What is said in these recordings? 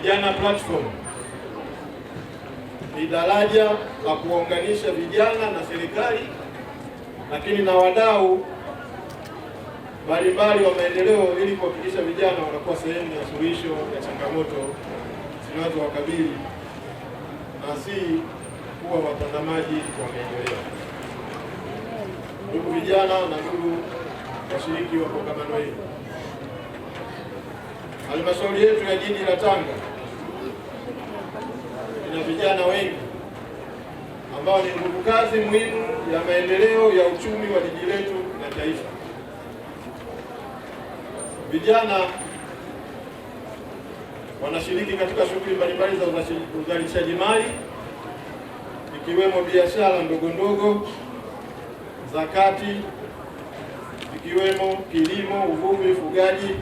Vijana Platform ni daraja la kuwaunganisha vijana na serikali, lakini na wadau mbalimbali wa maendeleo ili kuhakikisha vijana wanakuwa sehemu ya suluhisho ya changamoto zinazowakabili na si kuwa watazamaji wa maendeleo. Ndugu vijana na ndugu washiriki wa kongamano hili, halmashauri yetu ya jiji la Tanga ina vijana wengi ambao ni nguvu kazi muhimu ya maendeleo ya uchumi wa jiji letu na taifa. Vijana wanashiriki katika shughuli mbalimbali za uzalishaji mali, ikiwemo biashara ndogo ndogo, zakati, ikiwemo kilimo, uvuvi, ufugaji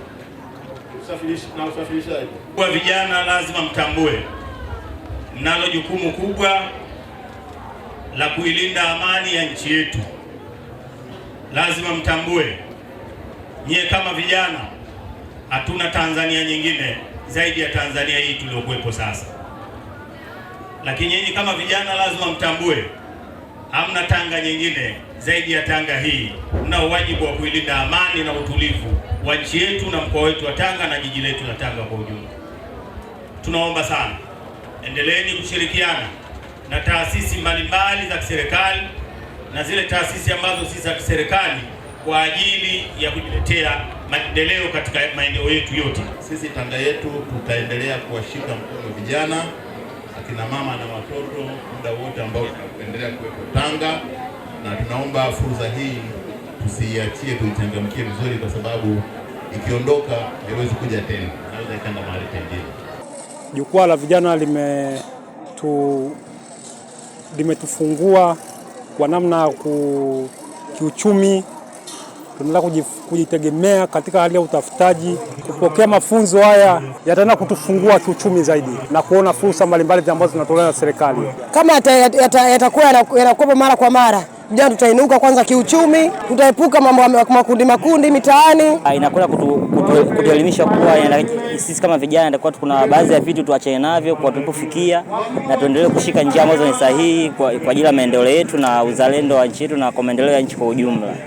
na usafirishaji. Kwa vijana lazima mtambue mnalo jukumu kubwa la kuilinda amani ya nchi yetu. Lazima mtambue nyie kama vijana hatuna Tanzania nyingine zaidi ya Tanzania hii tuliokuwepo sasa. Lakini nyinyi kama vijana lazima mtambue hamna Tanga nyingine zaidi ya Tanga hii. Mna wajibu wa kuilinda amani na utulivu wa nchi yetu na mkoa wetu wa Tanga na jiji letu la Tanga kwa ujumla. Tunaomba sana endeleeni kushirikiana na taasisi mbalimbali za kiserikali na zile taasisi ambazo si za kiserikali kwa ajili ya kujiletea maendeleo katika maeneo yetu yote. Sisi Tanga yetu tutaendelea kuwashika mkono vijana, akina mama na watoto muda wote ambao tunaendelea kuwepo Tanga, na tunaomba fursa hii tusiiachie, tuichangamkie vizuri, kwa sababu ikiondoka haiwezi kuja tena, inaweza ikaenda mahali pengine. Jukwaa la vijana limetufungua kwa namna kiuchumi. Tunataka kujitegemea katika hali ya utafutaji. Kupokea mafunzo haya yataenda kutufungua kiuchumi zaidi na kuona fursa mbalimbali ambazo zinatolewa na serikali. Kama yatakuwa yanakuwa mara kwa mara, vijana tutainuka kwanza kiuchumi, tutaepuka mambo makundi mitaani. Inakwenda kutuelimisha kuwa sisi kama vijana ndio kuna baadhi ya vitu tuachane navyo kwa tulipofikia, na tuendelee kushika njia ambazo ni sahihi kwa ajili ya maendeleo yetu na uzalendo wa nchi yetu na kwa maendeleo ya nchi kwa ujumla.